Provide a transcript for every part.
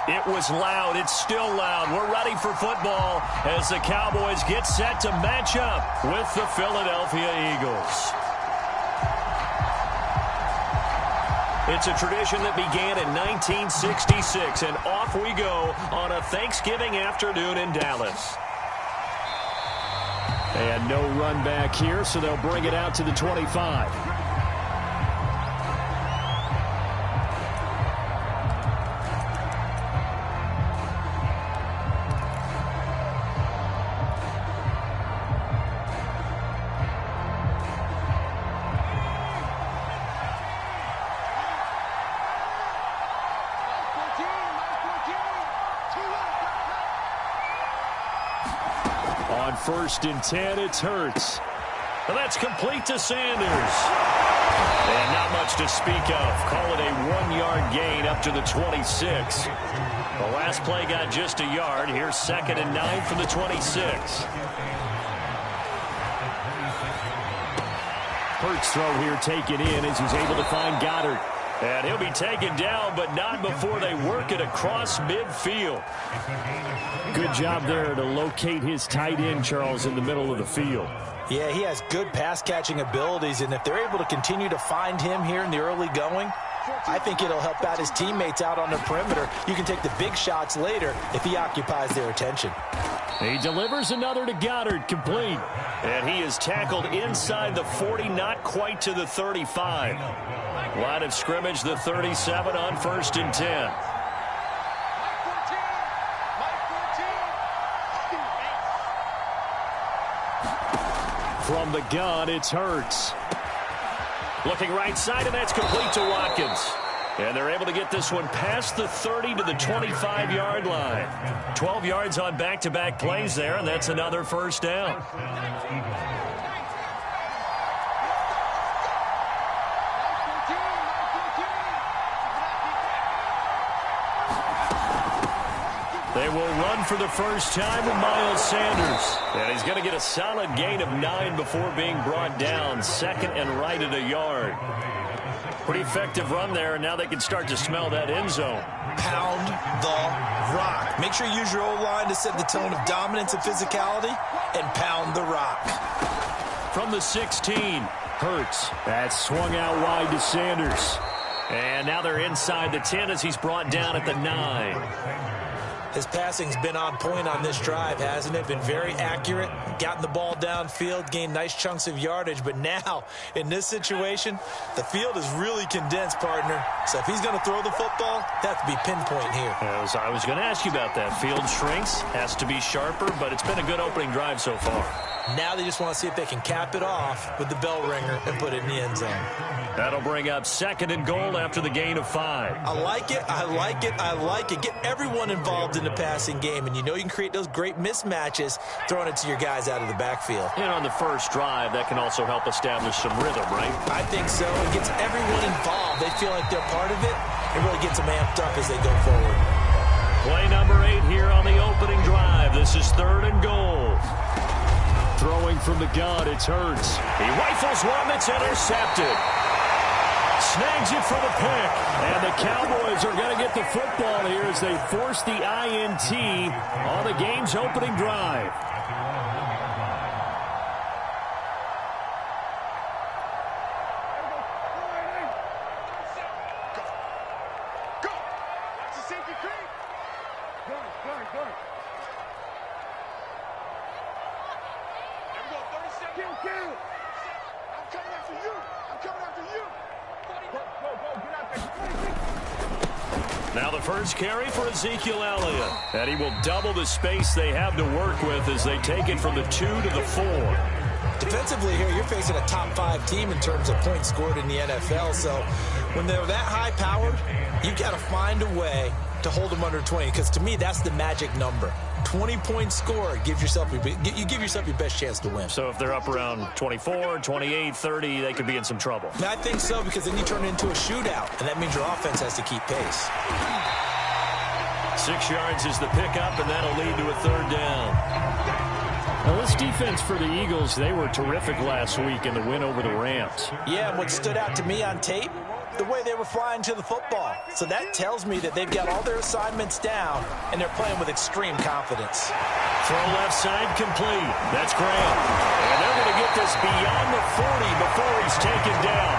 It was loud. It's still loud. We're ready for football as the Cowboys get set to match up with the Philadelphia Eagles. It's a tradition that began in 1966, and off we go on a Thanksgiving afternoon in Dallas. And no run back here, so they'll bring it out to the 25. On 1st and 10, it's Hurts. Well, that's complete to Sanders. And not much to speak of. Call it a 1-yard gain up to the 26. The last play got just a yard. Here's 2nd and 9 from the 26. Hurts throw here taken in as he's able to find Goddard. And he'll be taken down, but not before they work it across midfield. Good job there to locate his tight end, Charles, in the middle of the field. Yeah, he has good pass-catching abilities, and if they're able to continue to find him here in the early going, I think it'll help out his teammates out on the perimeter. You can take the big shots later if he occupies their attention. He delivers another to Goddard, complete. And he is tackled inside the 40, not quite to the 35. Line of scrimmage, the 37 on 1st and 10. From the gun, it's Hurts. Looking right side, and that's complete to Watkins. And they're able to get this one past the 30 to the 25-yard line. 12 yards on back-to-back plays there, and that's another first down. They will run for the first time with Miles Sanders. And he's going to get a solid gain of 9 before being brought down. 2nd and right at a yard. Pretty effective run there, and now they can start to smell that end zone. Pound the rock. Make sure you use your O-line to set the tone of dominance and physicality, and pound the rock. From the 16, Hurts. That's swung out wide to Sanders. And now they're inside the 10 as he's brought down at the 9. His passing's been on point on this drive, hasn't it? Been very accurate, gotten the ball downfield, gained nice chunks of yardage. But now, in this situation, the field is really condensed, partner. So if he's going to throw the football, that has to be pinpoint here. I was going to ask you about that. Field shrinks, has to be sharper, but it's been a good opening drive so far. Now they just want to see if they can cap it off with the bell ringer and put it in the end zone. That'll bring up 2nd and goal after the gain of 5. I like it, I like it, I like it. Get everyone involved in the passing game, and you know you can create those great mismatches throwing it to your guys out of the backfield. And on the first drive, that can also help establish some rhythm, right? I think so. It gets everyone involved. They feel like they're part of it. It really gets them amped up as they go forward. Play number 8 here on the opening drive. This is 3rd and goal. Throwing from the gun, it's Hurts. He rifles one that's intercepted. Snags it for the pick. And the Cowboys are going to get the football here as they force the INT on the game's opening drive. Now the first carry for Ezekiel Elliott. And he will double the space they have to work with as they take it from the 2 to the 4. Defensively here, you're facing a top 5 team in terms of points scored in the NFL. So when they're that high-powered, you got to find a way to hold them under 20. Because to me, that's the magic number. 20 points scored, you give yourself your best chance to win. So if they're up around 24, 28, 30, they could be in some trouble. I think so, because then you turn it into a shootout, and that means your offense has to keep pace. 6 yards is the pickup, and that'll lead to a 3rd down. Now, this defense for the Eagles, they were terrific last week in the win over the Rams. Yeah, and what stood out to me on tape, the way they were flying to the football. So that tells me that they've got all their assignments down, and they're playing with extreme confidence. Throw left side complete. That's Graham. And they're going to get this beyond the 40 before he's taken down.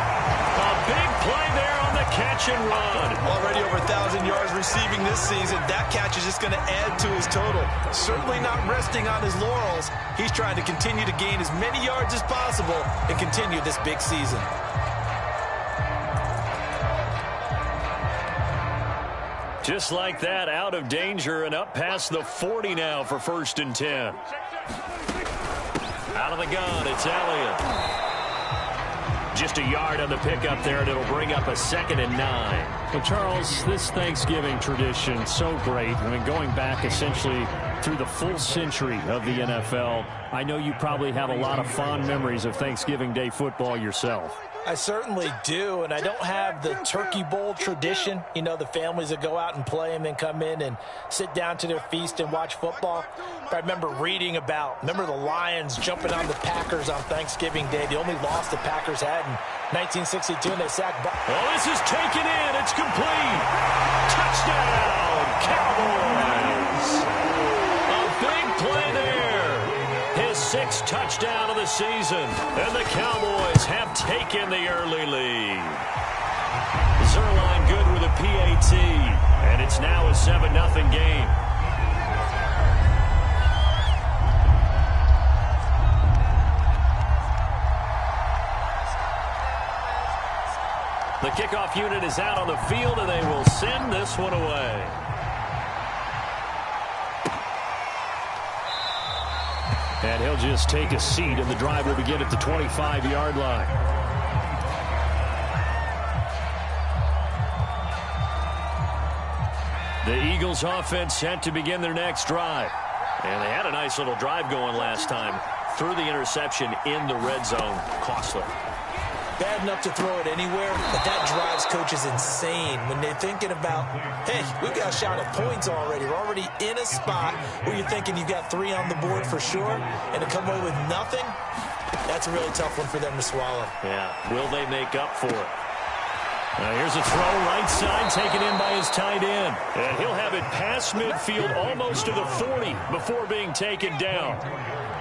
A big play there on the catch and run. Already over 1,000 yards receiving this season. That catch is just going to add to his total. Certainly not resting on his laurels. He's trying to continue to gain as many yards as possible and continue this big season. Just like that, out of danger and up past the 40 now for 1st and 10. Out of the gun, it's Elliott. Just a yard on the pickup there, and it'll bring up a 2nd and 9. Well, Charles, this Thanksgiving tradition, so great. I mean, going back essentially through the full century of the NFL, I know you probably have a lot of fond memories of Thanksgiving Day football yourself. I certainly do, and I don't have the Turkey Bowl tradition. You know, the families that go out and play and then come in and sit down to their feast and watch football. But I remember reading remember the Lions jumping on the Packers on Thanksgiving Day. The only loss the Packers had in 1962, and they sacked. Well, this is taken in. It's complete. Touchdown, Cowboys. A big play there. His 6th touchdown of the season. And the Cowboys have taken the early lead. Zerline good with a PAT. And it's now a 7-0 game. The kickoff unit is out on the field, and they will send this one away. And he'll just take a seat, and the drive will begin at the 25-yard line. The Eagles offense set to begin their next drive. And they had a nice little drive going last time. Threw the interception in the red zone. Costly. Bad enough to throw it anywhere, but that drives coaches insane when they're thinking about, hey, we've got a shot at points already. We're already in a spot where you're thinking you've got 3 on the board for sure, and to come away with nothing, that's a really tough one for them to swallow. Yeah, will they make up for it? Here's a throw right side taken in by his tight end. And he'll have it past midfield almost to the 40 before being taken down.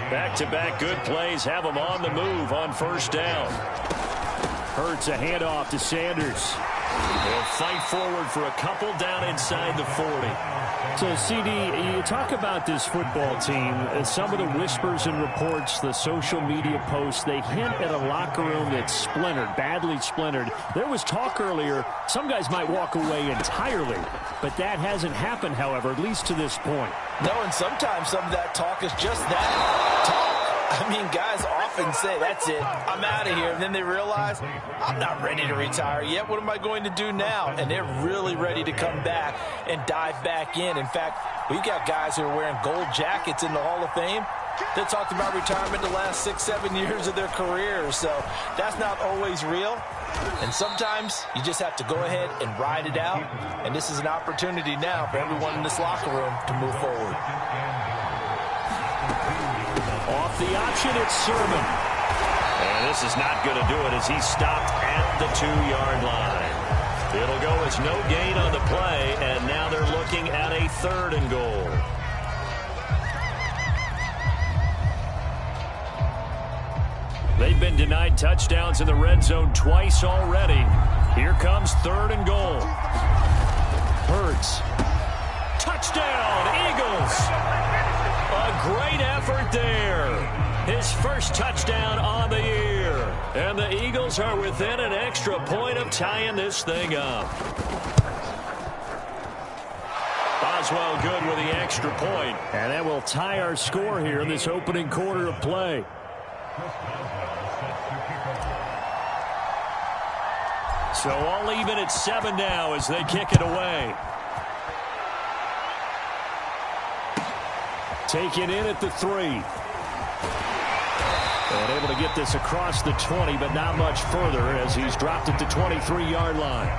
Back-to-back good plays have them on the move on 1st down. Hurts a handoff to Sanders. They'll fight forward for a couple down inside the 40. So, CD, you talk about this football team, some of the whispers and reports, the social media posts, they hint at a locker room that's splintered, badly splintered. There was talk earlier, some guys might walk away entirely, but that hasn't happened, however, at least to this point. No, and sometimes some of that talk is just that talk. I mean, guys often say, that's it, I'm out of here. And then they realize, I'm not ready to retire yet. What am I going to do now? And they're really ready to come back and dive back in. In fact, we've got guys who are wearing gold jackets in the Hall of Fame that talked about retirement the last 6-7 years of their careers. So that's not always real. And sometimes you just have to go ahead and ride it out. And this is an opportunity now for everyone in this locker room to move forward. Off the option, it's Sermon. And this is not going to do it as he's stopped at the 2-yard line. It'll go as no gain on the play, and now they're looking at a 3rd and goal. They've been denied touchdowns in the red zone twice already. Here comes 3rd and goal. Hurts. Touchdown, Eagles! A great effort there. His 1st touchdown on the year. And the Eagles are within an extra point of tying this thing up. Boswell good with the extra point. And that will tie our score here in this opening quarter of play. So all even at 7 now as they kick it away. Taken in at the 3. And able to get this across the 20, but not much further as he's dropped at the 23-yard line.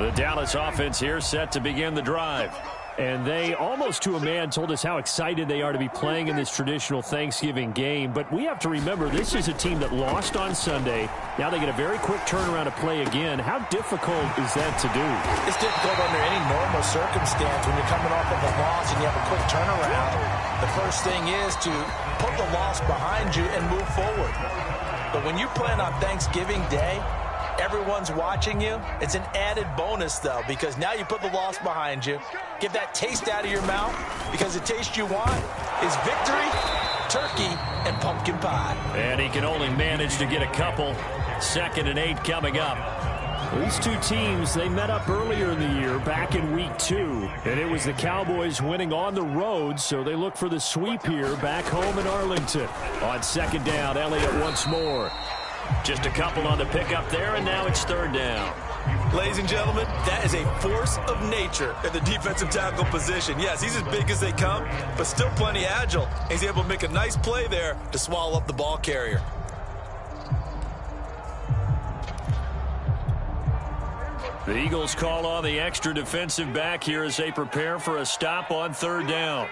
The Dallas offense here set to begin the drive. And they, almost to a man, told us how excited they are to be playing in this traditional Thanksgiving game. But we have to remember, this is a team that lost on Sunday. Now they get a very quick turnaround to play again. How difficult is that to do? It's difficult under any normal circumstance when you're coming off of a loss and you have a quick turnaround. The first thing is to put the loss behind you and move forward. But when you're playing on Thanksgiving Day, everyone's watching you. It's an added bonus, though, because now you put the loss behind you. Get that taste out of your mouth, because the taste you want is victory, turkey, and pumpkin pie. And he can only manage to get a couple. 2nd and 8 coming up. These two teams, they met up earlier in the year, back in week 2. And it was the Cowboys winning on the road, so they look for the sweep here back home in Arlington. On 2nd down, Elliott once more. Just a couple on the pickup there, and now it's 3rd down. Ladies and gentlemen, that is a force of nature at the defensive tackle position. Yes, he's as big as they come, but still plenty agile. He's able to make a nice play there to swallow up the ball carrier. The Eagles call on the extra defensive back here as they prepare for a stop on 3rd down.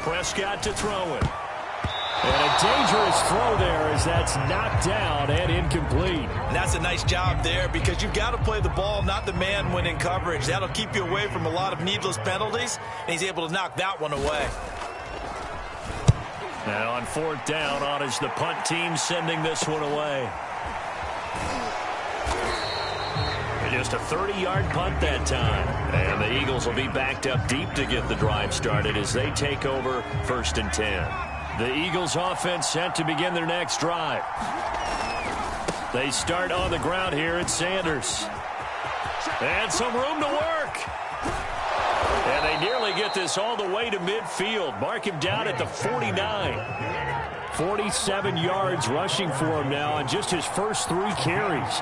Prescott to throw it. And a dangerous throw there as that's knocked down and incomplete. And that's a nice job there, because you've got to play the ball, not the man when in coverage. That'll keep you away from a lot of needless penalties, and he's able to knock that one away. Now on 4th down, on is the punt team sending this one away. Just a 30-yard punt that time. And the Eagles will be backed up deep to get the drive started as they take over 1st and 10. The Eagles offense set to begin their next drive. They start on the ground here at Sanders. And some room to work. And they nearly get this all the way to midfield. Mark him down at the 49. 47 yards rushing for him now on just his first 3 carries.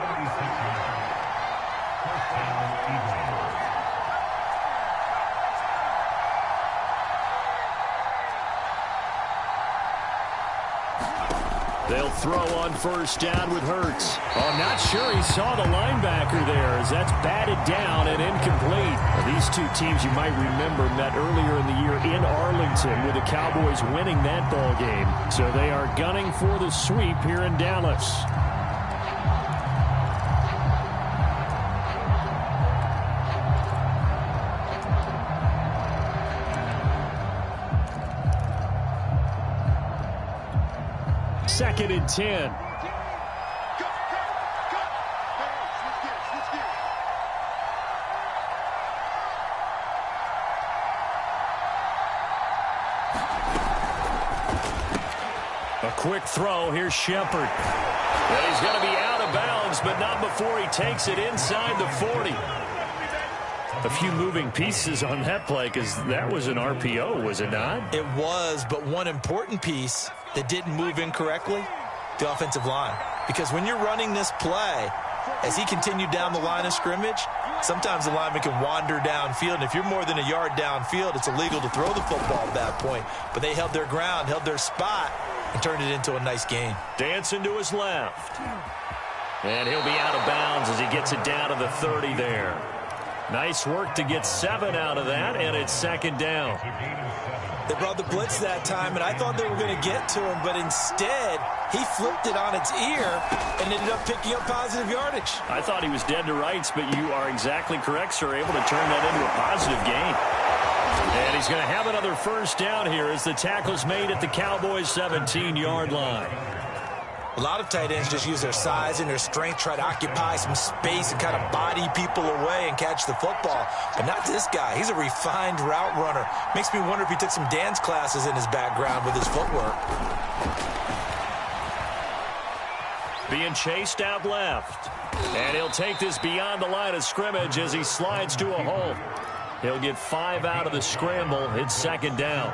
They'll throw on 1st down with Hurts. Oh, not sure he saw the linebacker there as that's batted down and incomplete. Well, these two teams, you might remember, met earlier in the year in Arlington with the Cowboys winning that ball game. So they are gunning for the sweep here in Dallas. Second and 10. A quick throw. Here's Shepard. And he's going to be out of bounds, but not before he takes it inside the 40. A few moving pieces on that play, because that was an RPO, was it not? It was, but one important piece that didn't move incorrectly, the offensive line. Because when you're running this play, as he continued down the line of scrimmage, sometimes the lineman can wander downfield. And if you're more than a yard downfield, it's illegal to throw the football at that point. But they held their ground, held their spot, and turned it into a nice gain. Dancing to his left. And he'll be out of bounds as he gets it down to the 30 there. Nice work to get 7 out of that, and it's 2nd down. They brought the blitz that time, and I thought they were going to get to him, but instead, he flipped it on its ear and ended up picking up positive yardage. I thought he was dead to rights, but you are exactly correct, sir, able to turn that into a positive gain. And he's going to have another 1st down here as the tackle's made at the Cowboys' 17-yard line. A lot of tight ends just use their size and their strength, try to occupy some space and kind of body people away and catch the football. But not this guy. He's a refined route runner. Makes me wonder if he took some dance classes in his background with his footwork. Being chased out left. And he'll take this beyond the line of scrimmage as he slides to a hole. He'll get 5 out of the scramble. It's 2nd down.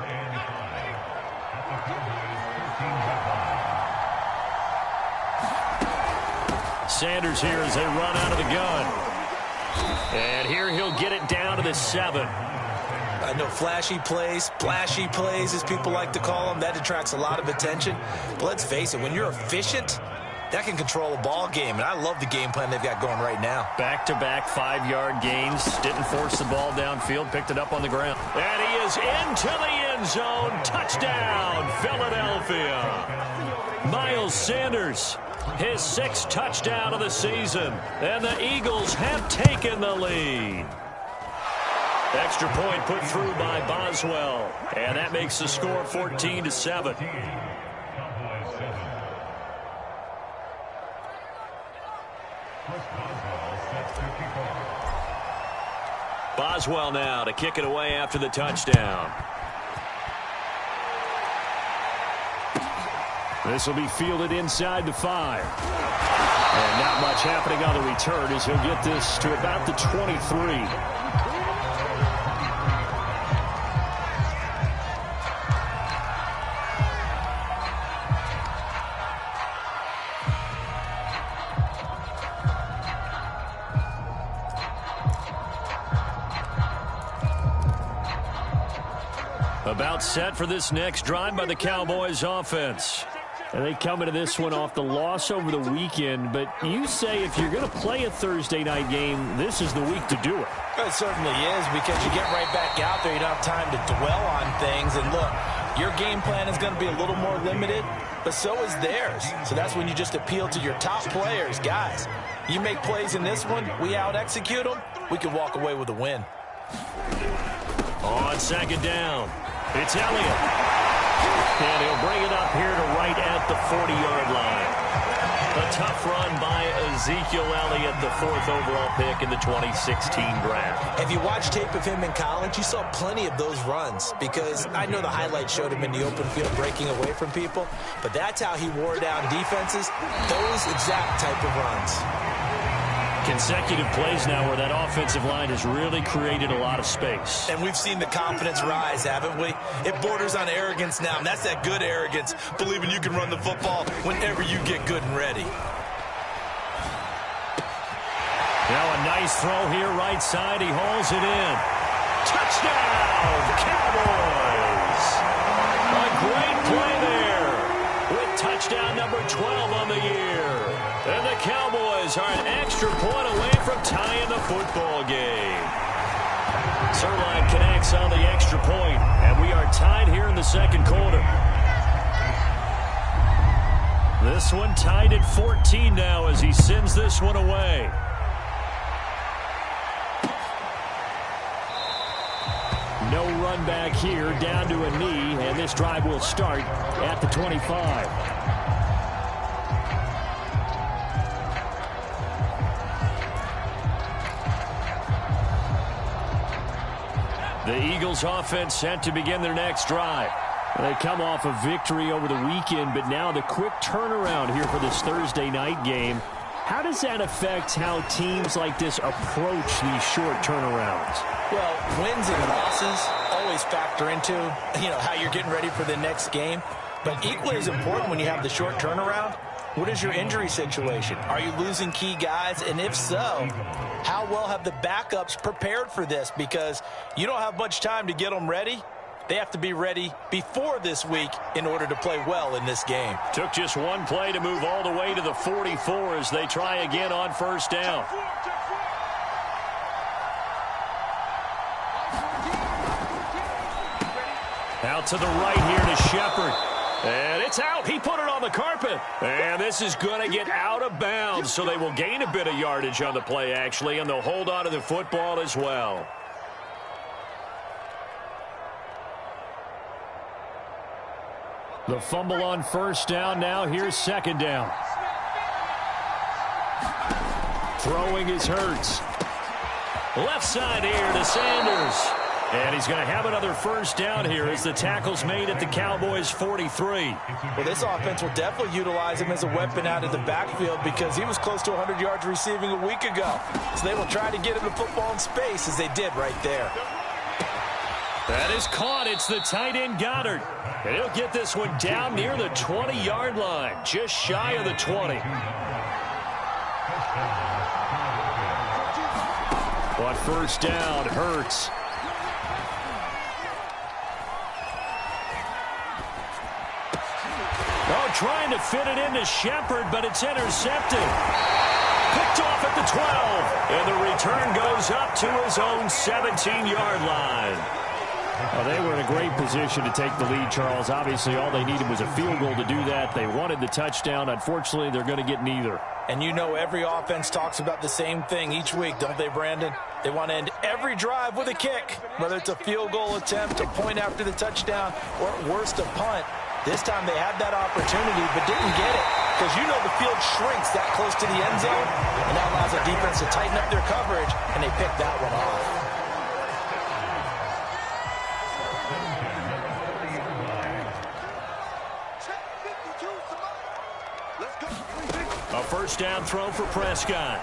Sanders here as they run out of the gun. And here he'll get it down to the 7. I know flashy plays, splashy plays, as people like to call them, that attracts a lot of attention. But let's face it, when you're efficient, that can control a ball game, and I love the game plan they've got going right now. Back-to-back 5-yard gains. Didn't force the ball downfield. Picked it up on the ground. And he is into the end zone. Touchdown, Philadelphia. Miles Sanders, his 6th touchdown of the season. And the Eagles have taken the lead. Extra point put through by Boswell. And that makes the score 14-7. Boswell now to kick it away after the touchdown. This will be fielded inside the 5. And not much happening on the return as he'll get this to about the 23. About set for this next drive by the Cowboys offense. And they come into this one off the loss over the weekend, but you say if you're going to play a Thursday night game, this is the week to do it. It certainly is, because you get right back out there. You don't have time to dwell on things. And look, your game plan is going to be a little more limited, but so is theirs. So that's when you just appeal to your top players. Guys, you make plays in this one, we out-execute them, we can walk away with a win. On second down, it's Elliott. And he'll bring it up here to right at the 40-yard line. A tough run by Ezekiel Elliott, the 4th overall pick in the 2016 draft. If you watch tape of him in college, you saw plenty of those runs, because I know the highlights showed him in the open field breaking away from people, but that's how he wore down defenses, those exact type of runs. Consecutive plays now where that offensive line has really created a lot of space. And we've seen the confidence rise, haven't we? It borders on arrogance now, and that's that good arrogance, believing you can run the football whenever you get good and ready. Now a nice throw here, right side. He hauls it in. Touchdown, Cowboys! A great play there with touchdown number 12 on the year. And the Cowboys are an extra point away from tying the football game. Sirline connects on the extra point, and we are tied here in the second quarter. This one tied at 14 now as he sends this one away. No run back here, down to a knee, and this drive will start at the 25. The Eagles offense set to begin their next drive. They come off a victory over the weekend, but now the quick turnaround here for this Thursday night game. How does that affect how teams like this approach these short turnarounds? Well, wins and losses always factor into, how you're getting ready for the next game. But equally as important when you have the short turnaround, what is your injury situation? Are you losing key guys? And if so, how well have the backups prepared for this? Because you don't have much time to get them ready. They have to be ready before this week in order to play well in this game. Took just one play to move all the way to the 44 as they try again on first down. Out to the right here to Shepard. And it's out. He put it on the carpet. And this is going to get out of bounds, so they will gain a bit of yardage on the play, actually, and they'll hold on to the football as well. The fumble on first down. Now here's second down. Throwing is Hurts. Left side here to Sanders. And he's going to have another first down here as the tackle's made at the Cowboys' 43. Well, this offense will definitely utilize him as a weapon out of the backfield because he was close to 100 yards receiving a week ago. So they will try to get him the football in space as they did right there. That is caught. It's the tight end Goddard. And he'll get this one down near the 20-yard line, just shy of the 20. On first down, Hurts. Oh, trying to fit it into Shepard, but it's intercepted. Picked off at the 12, and the return goes up to his own 17-yard line. Well, they were in a great position to take the lead, Charles. Obviously, all they needed was a field goal to do that. They wanted the touchdown. Unfortunately, they're going to get neither. And you know every offense talks about the same thing each week, don't they, Brandon? They want to end every drive with a kick, whether it's a field goal attempt, a point after the touchdown, or at worst, a punt. This time they had that opportunity but didn't get it because you know the field shrinks that close to the end zone, and that allows the defense to tighten up their coverage, and they picked that one off. A first down throw for Prescott.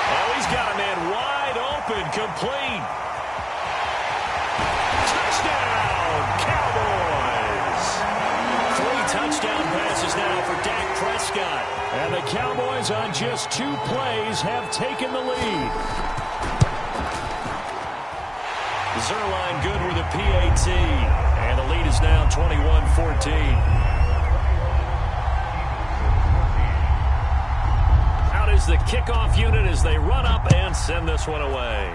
Oh, he's got a man wide open, complete. Touchdown, Cowboys! 3 touchdown passes now for Dak Prescott. And the Cowboys on just 2 plays have taken the lead. Zerline good with a PAT. And the lead is now 21-14. Is the kickoff unit as they run up and send this one away.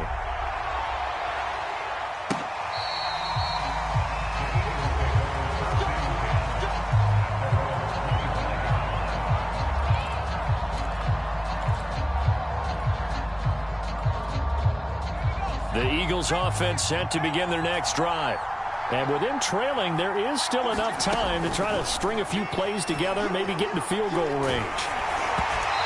The Eagles offense set to begin their next drive. And with them trailing, there is still enough time to try to string a few plays together, maybe get into field goal range.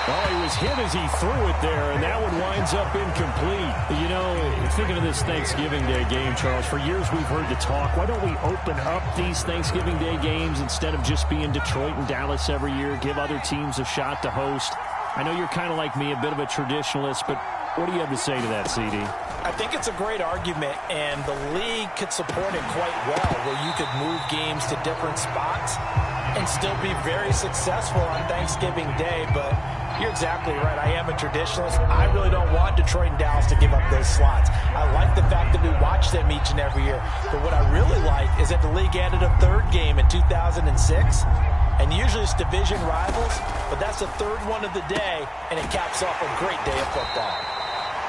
Oh, he was hit as he threw it there, and that one winds up incomplete. You know, thinking of this Thanksgiving Day game, Charles, for years we've heard the talk, why don't we open up these Thanksgiving Day games instead of just being Detroit and Dallas every year, give other teams a shot to host? I know you're kind of like me, a bit of a traditionalist, but what do you have to say to that, CD? I think it's a great argument, and the league could support it quite well, where you could move games to different spots and still be very successful on Thanksgiving Day, but you're exactly right. I am a traditionalist. I really don't want Detroit and Dallas to give up those slots. I like the fact that we watch them each and every year. But what I really like is that the league added a 3rd game in 2006. And usually it's division rivals, but that's the 3rd one of the day, and it caps off a great day of football.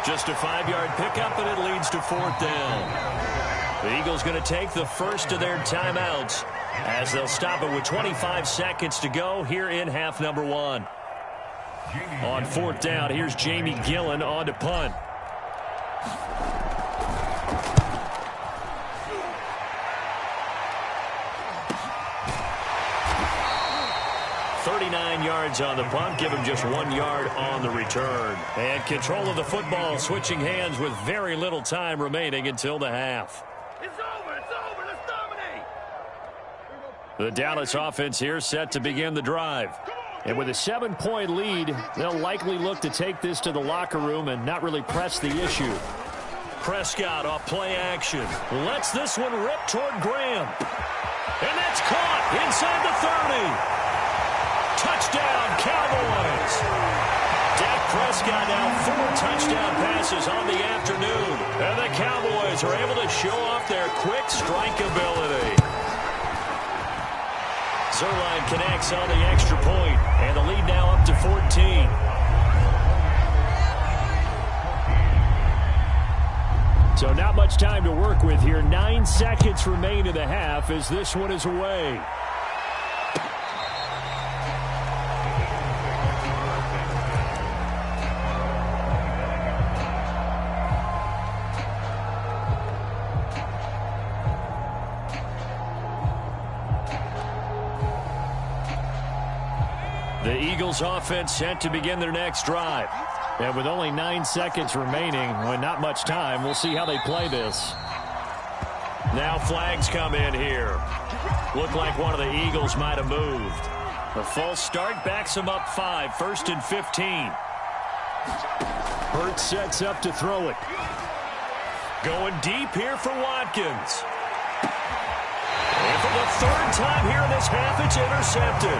Just a 5-yard pickup, and it leads to 4th down. The Eagles going to take the first of their timeouts as they'll stop it with 25 seconds to go here in half number 1. On 4th down, here's Jamie Gillen on to punt. Yards on the punt, give him just 1 yard on the return. And control of the football, switching hands with very little time remaining until the half. It's over, let's dominate. The Dallas offense here set to begin the drive. And with a 7-point lead, they'll likely look to take this to the locker room and not really press the issue. Prescott off play action. Lets this one rip toward Graham. And that's caught inside the 30. Touchdown, Cowboys. Dak Prescott now 4 touchdown passes on the afternoon. And the Cowboys are able to show off their quick strike ability. Zerline connects on the extra point, and the lead now up to 14. So not much time to work with here. 9 seconds remain in the half as this one is away. The Eagles offense set to begin their next drive. And with only 9 seconds remaining, and not much time, we'll see how they play this. Now flags come in here. Looked like one of the Eagles might have moved. The false start backs them up 5, 1st and 15. Hurts sets up to throw it. Going deep here for Watkins. And for the 3rd time here in this half, it's intercepted.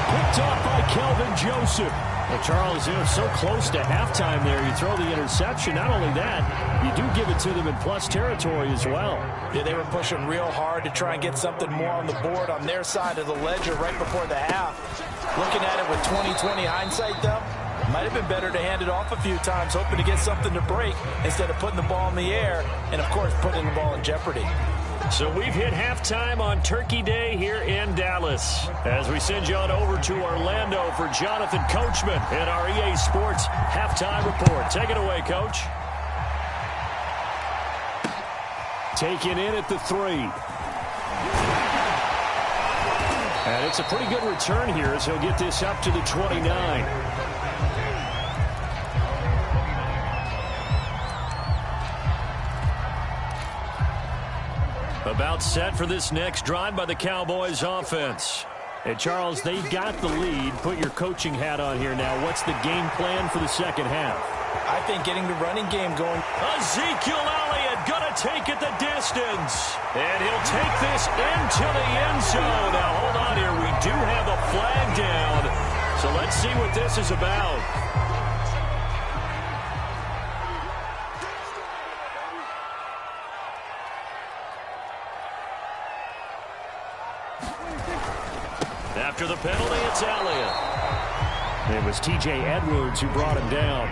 Picked off by Kelvin Joseph. Well, Charles, so close to halftime there. You throw the interception. Not only that, you do give it to them in plus territory as well. Yeah, they were pushing real hard to try and get something more on the board on their side of the ledger right before the half. Looking at it with 20/20 hindsight, though, might have been better to hand it off a few times, hoping to get something to break instead of putting the ball in the air and, of course, putting the ball in jeopardy. So we've hit halftime on Turkey Day here in Dallas. As we send you on over to Orlando for Jonathan Coachman in our EA Sports Halftime Report. Take it away, Coach. Taken in at the 3. And it's a pretty good return here as he'll get this up to the 29. About set for this next drive by the Cowboys offense. And Charles, they got the lead. Put your coaching hat on here now. What's the game plan for the second half? I think getting the running game going. Ezekiel Elliott gonna take it the distance. And he'll take this into the end zone. Now hold on here. We do have a flag down. So let's see what this is about. After the penalty, it's Elliott. It was T.J. Edwards who brought him down.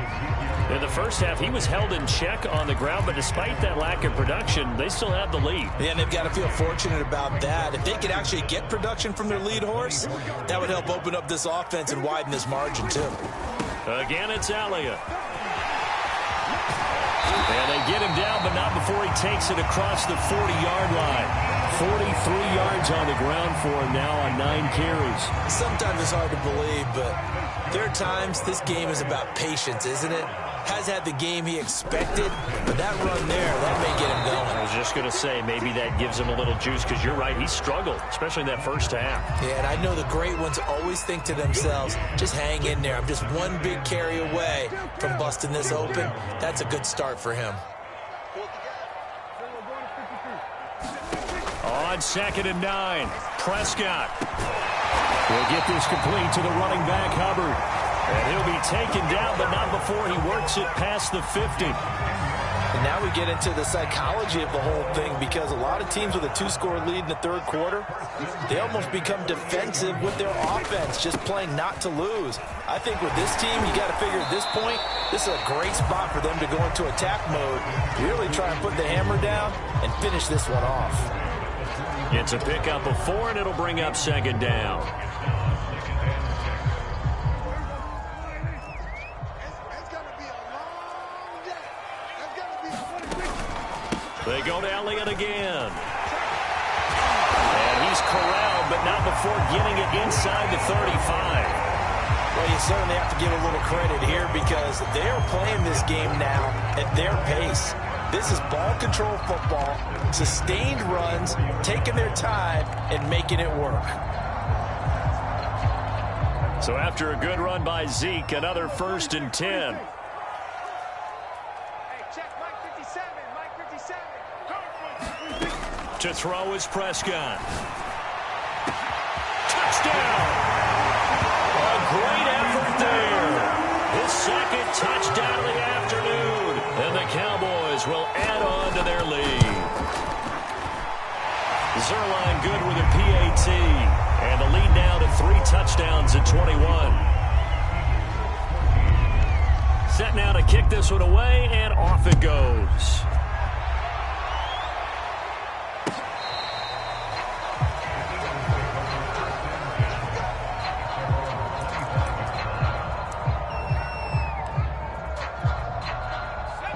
In the first half, he was held in check on the ground, but despite that lack of production, they still have the lead. Yeah, and they've got to feel fortunate about that. If they could actually get production from their lead horse, that would help open up this offense and widen this margin, too. Again, it's Elliott. And they get him down, but not before he takes it across the 40-yard line. 43 yards on the ground for him now on 9 carries. Sometimes it's hard to believe, but there are times this game is about patience, isn't it? Has had the game he expected, but that run there, that may get him going. I was just going to say, maybe that gives him a little juice, because you're right, he struggled, especially in that first half. Yeah, and I know the great ones always think to themselves, just hang in there. I'm just one big carry away from busting this open. That's a good start for him. On 2nd and 9, Prescott. Will get this complete to the running back, Hubbard. And he'll be taken down, but not before he works it past the 50. And now we get into the psychology of the whole thing, because a lot of teams with a 2-score lead in the third quarter, they almost become defensive with their offense, just playing not to lose. I think with this team, you got to figure at this point, this is a great spot for them to go into attack mode, really try and put the hammer down and finish this one off. It's a pickup of 4, and it'll bring up 2nd down. They go to Elliott again. And he's corralled, but not before getting it inside the 35. Well, you certainly have to give a little credit here, because they are playing this game now at their pace. This is ball control football, sustained runs, taking their time, and making it work. So after a good run by Zeke, another 1st and 10. To throw is Prescott. Touchdown! A great effort there. His 2nd touchdown of the afternoon. And the Cowboys will add on to their lead. Zerline good with a PAT. And the lead now to 3 touchdowns at 21. Set now to kick this one away, and off it goes.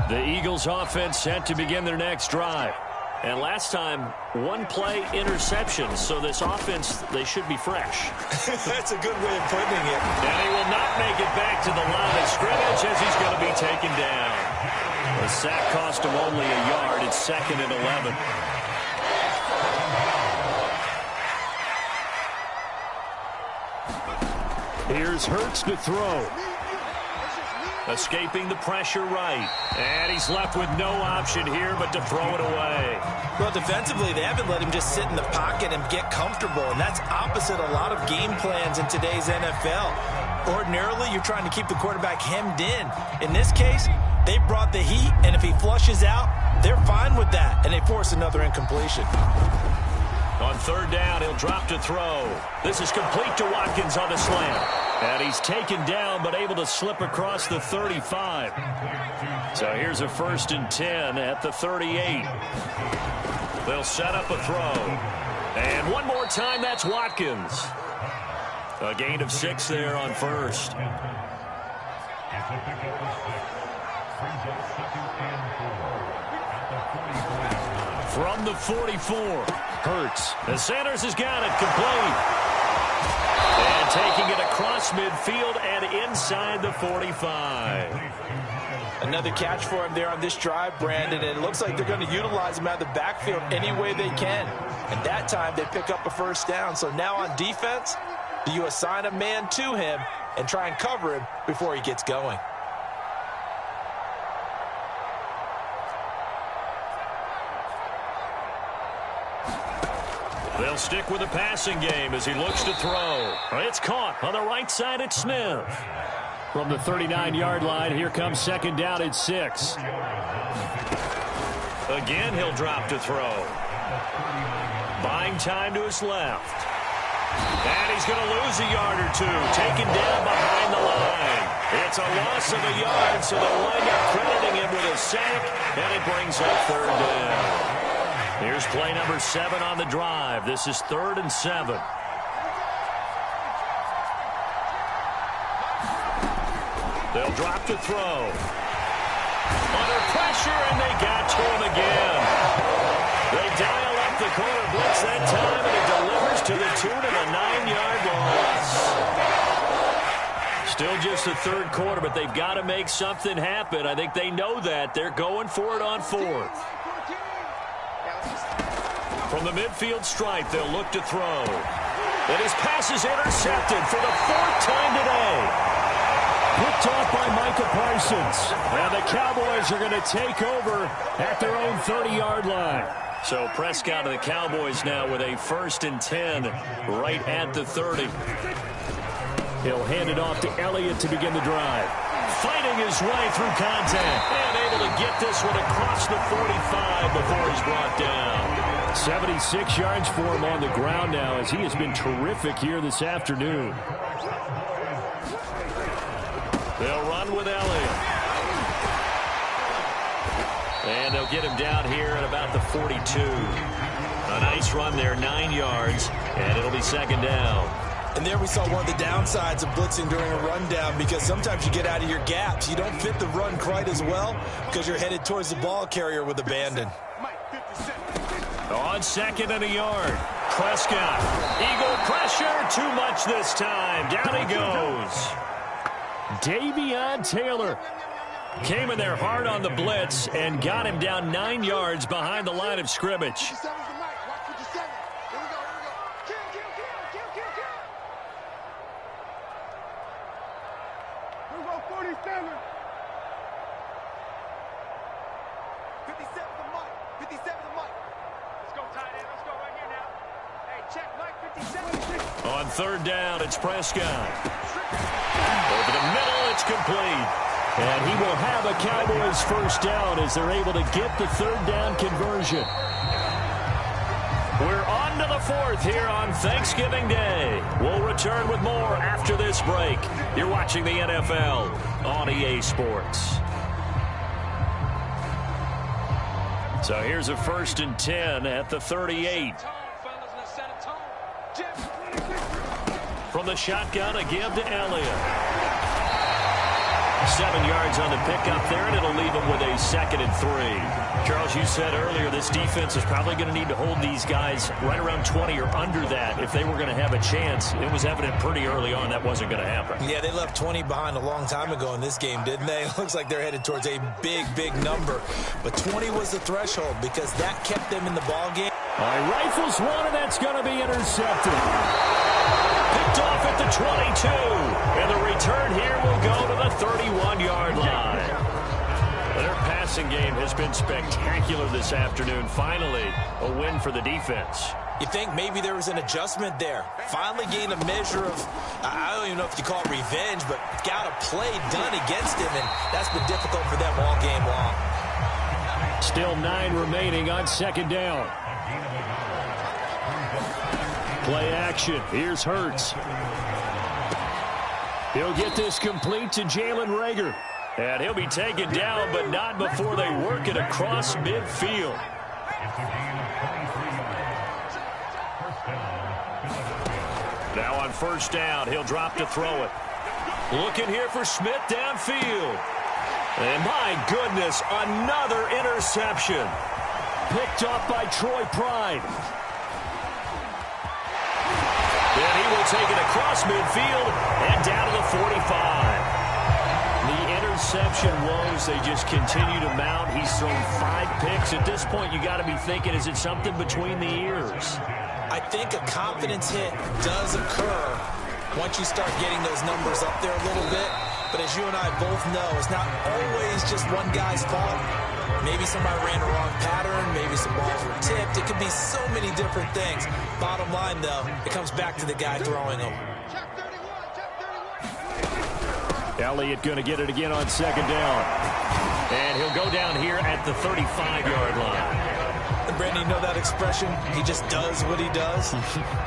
The Eagles offense set to begin their next drive. And last time, 1-play interception. So this offense, they should be fresh. That's a good way of putting it. And he will not make it back to the line of scrimmage as he's going to be taken down. The sack cost him only a yard. It's 2nd and 11. Here's Hurts to throw. Escaping the pressure right. And he's left with no option here but to throw it away. Well, defensively, they haven't let him just sit in the pocket and get comfortable, and that's opposite a lot of game plans in today's NFL. Ordinarily, you're trying to keep the quarterback hemmed in. In this case, they brought the heat, and if he flushes out, they're fine with that, and they force another incompletion. On third down, he'll drop to throw. This is complete to Watkins on the slant. And he's taken down, but able to slip across the 35. So here's a 1st and 10 at the 38. They'll set up a throw. And one more time, that's Watkins. A gain of 6 there on first. From the 44, Hurts. The Sanders has got it complete. And taking it across midfield and inside the 45. Another catch for him there on this drive, Brandon, and it looks like they're going to utilize him out of the backfield any way they can. And that time they pick up a first down. So now on defense, do you assign a man to him and try and cover him before he gets going? They'll stick with the passing game as he looks to throw. It's caught on the right side. It's Smith. From the 39-yard line, here comes 2nd down at 6. Again, he'll drop to throw. Buying time to his left. And he's going to lose a yard or two. Taken down behind the line. It's a loss of a yard, so they'll wind up crediting him with a sack, and it brings up 3rd down. Here's play number 7 on the drive. This is 3rd and 7. They'll drop to throw. Under pressure, and they got to him again. They dial up the corner blitz that time, and it delivers to the tune of a 9-yard loss. Still just the 3rd quarter, but they've got to make something happen. I think they know that. They're going for it on 4th. From the midfield stripe, they'll look to throw. And his pass is intercepted for the 4th time today. Picked off by Micah Parsons. And the Cowboys are going to take over at their own 30-yard line. So Prescott and the Cowboys now with a 1st and 10 right at the 30. He'll hand it off to Elliott to begin the drive. Fighting his way through contact. And able to get this one across the 45 before he's brought down. 76 yards for him on the ground now as he has been terrific here this afternoon. They'll run with Elliott. And they'll get him down here at about the 42. A nice run there, 9 yards, and it'll be 2nd down. And there we saw one of the downsides of blitzing during a rundown, because sometimes you get out of your gaps. You don't fit the run quite as well because you're headed towards the ball carrier with abandon. On 2nd and a yard. Prescott. Eagle pressure. Too much this time. Down he goes. Davion Taylor came in there hard on the blitz and got him down 9 yards behind the line of scrimmage. On 3rd down, it's Prescott. Over the middle, it's complete. And he will have a Cowboys 1st down as they're able to get the 3rd down conversion. We're on to the 4th here on Thanksgiving Day. We'll return with more after this break. You're watching the NFL on EA Sports. So here's a 1st and 10 at the 38. From the shotgun, a give to Elliott. 7 yards on the pickup there, and it'll leave him with a 2nd and 3. Charles, you said earlier this defense is probably going to need to hold these guys right around 20 or under that if they were going to have a chance. It was evident pretty early on that wasn't going to happen. Yeah, they left 20 behind a long time ago in this game, didn't they? It looks like they're headed towards a big, big number. But 20 was the threshold because that kept them in the ball game. All right, rifles one, and that's going to be intercepted. Picked off at the 22. And the return here will go to the 31-yard line. Their passing game has been spectacular this afternoon. Finally, a win for the defense. You think maybe there was an adjustment there. Finally gained a measure of, I don't even know if you call it revenge, but got a play done against him, and that's been difficult for them all game long. Still 9 remaining on second down. Play action. Here's Hurts. He'll get this complete to Jalen Reagor. And he'll be taken down, but not before they work it across midfield. Now on first down, he'll drop to throw it. Looking here for Smith downfield. And my goodness, another interception. Picked up by Troy Pride. And he will take it across midfield and down to the 45. The interception woes, they just continue to mount. He's thrown 5 picks. At this point, you got to be thinking, is it something between the ears? I think a confidence hit does occur once you start getting those numbers up there a little bit. But as you and I both know, it's not always just one guy's fault. Maybe somebody ran a wrong pattern. Maybe some balls were tipped. It could be so many different things. Bottom line, though, it comes back to the guy throwing them. Elliott going to get it again on second down. And he'll go down here at the 35-yard line. And Brandon, you know that expression? He just does what he does.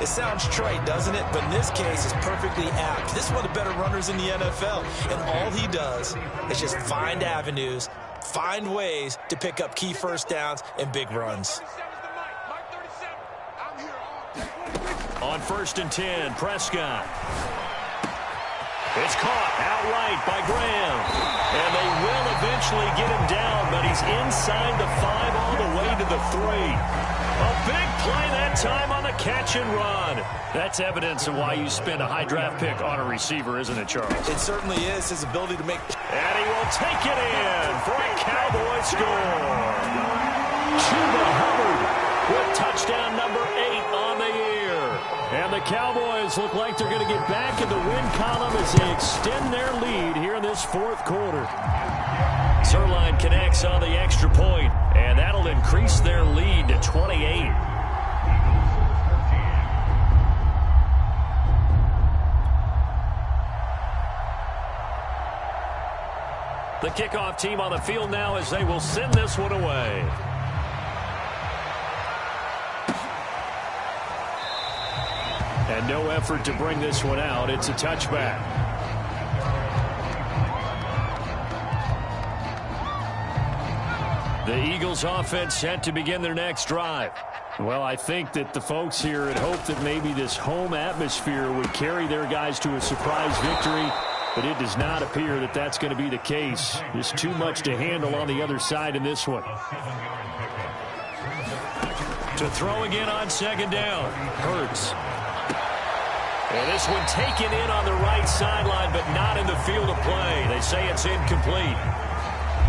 It sounds trite, doesn't it? But in this case, it's perfectly apt. This is one of the better runners in the NFL. And all he does is just find avenues, find ways to pick up key first downs and big runs. On first and 10, Prescott. It's caught outright by Graham. And they will eventually get him down, but he's inside the 5 all the way to the 3. A big play that time on the catch and run. That's evidence of why you spend a high draft pick on a receiver, isn't it, Charles? It certainly is, his ability to make... And he will take it in for a Cowboy score. Chuba Hubbard with touchdown number 8 on the year. And the Cowboys look like they're going to get back in the win column as they extend their lead here in this fourth quarter. Zerline connects on the extra point, and that'll increase their lead to 28. The kickoff team on the field now as they will send this one away. And no effort to bring this one out. It's a touchback. The Eagles offense set to begin their next drive. Well, I think that the folks here had hoped that maybe this home atmosphere would carry their guys to a surprise victory, but it does not appear that that's going to be the case. There's too much to handle on the other side in this one. To throw again on second down. Hurts. And this one taken in on the right sideline, but not in the field of play. They say it's incomplete.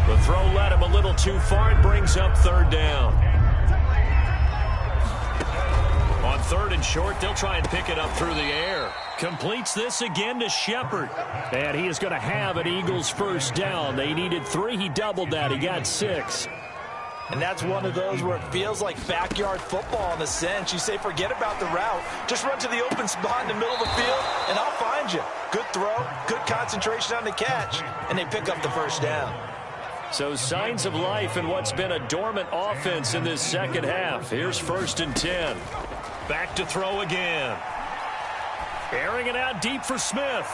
The throw led him a little too far. It brings up third down. On third and short, they'll try and pick it up through the air. Completes this again to Shepard. And he is going to have an Eagles first down. They needed 3. He doubled that. He got 6. And that's one of those where it feels like backyard football in a sense. You say, forget about the route. Just run to the open spot in the middle of the field, and I'll find you. Good throw, good concentration on the catch, and they pick up the first down. So signs of life in what's been a dormant offense in this second half. Here's first and 10. Back to throw again. Airing it out deep for Smith.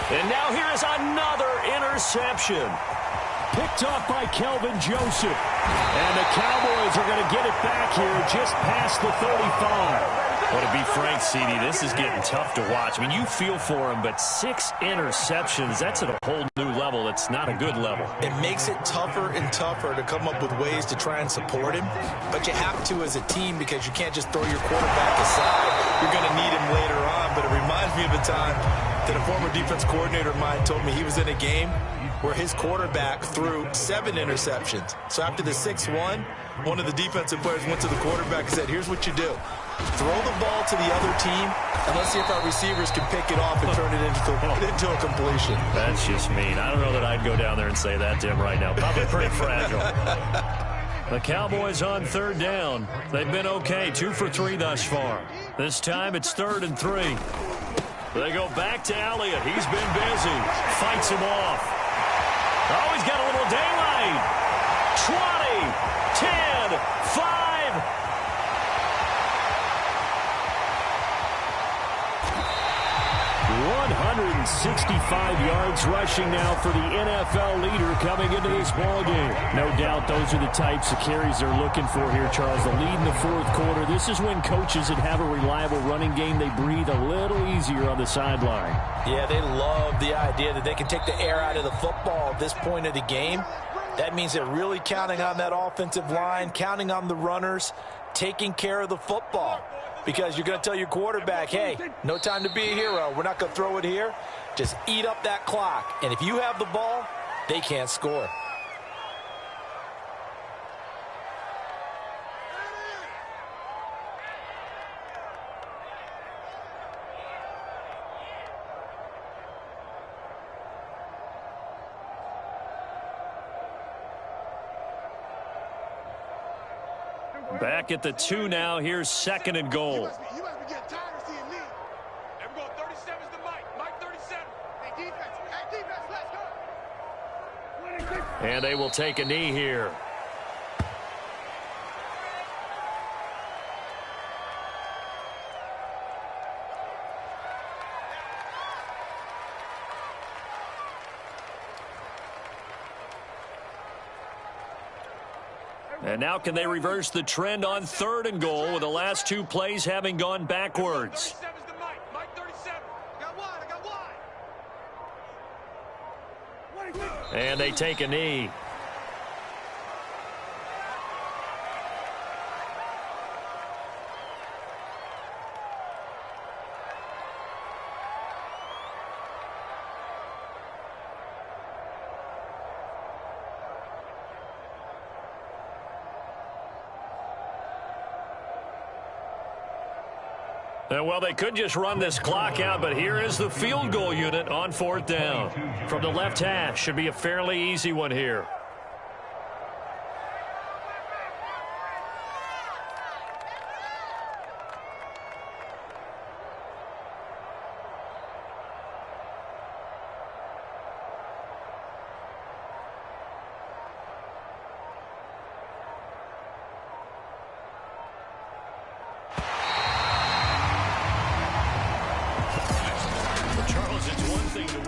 And now here is another interception. Picked off by Kelvin Joseph. And the Cowboys are going to get it back here just past the 35. Well, to be frank, CD, this is getting tough to watch. I mean, you feel for him, but 6 interceptions, that's at a whole new level. It's not a good level. It makes it tougher and tougher to come up with ways to try and support him. But you have to as a team because you can't just throw your quarterback aside. You're going to need him later on. But it reminds me of a time that a former defense coordinator of mine told me he was in a game where his quarterback threw 7 interceptions. So after the 6-1, one of the defensive players went to the quarterback and said, here's what you do. Throw the ball to the other team, and let's see if our receivers can pick it off and turn it into a completion. That's just mean. I don't know that I'd go down there and say that to him right now. Probably pretty fragile. The Cowboys on third down. They've been okay, 2 for 3 thus far. This time it's 3rd and 3. They go back to Elliott. He's been busy. Fights him off. Oh, he's got a little daylight. 20, 10, 5. 165 yards rushing now for the NFL leader coming into this ballgame. No doubt those are the types of carries they're looking for here, Charles. The lead in the 4th quarter. This is when coaches that have a reliable running game, they breathe a little easier on the sideline. Yeah, they love the idea that they can take the air out of the football at this point of the game. That means they're really counting on that offensive line, counting on the runners, taking care of the football. Because you're going to tell your quarterback, hey, no time to be a hero. We're not going to throw it here. Just eat up that clock. And if you have the ball, they can't score. Back at the 2 now. Here's 2nd and goal. You must be getting tired of seeing me. And we're going 37's the Mike. Mike 37. Hey, defense, let's go. And they will take a knee here. And now can they reverse the trend on 3rd and goal with the last 2 plays having gone backwards? 37's the Mike. Mike 37. I got wide. And they take a knee. Well, they could just run this clock out, but here is the field goal unit on 4th down. From the left hash, should be a fairly easy one here. Charles, it's one thing to win.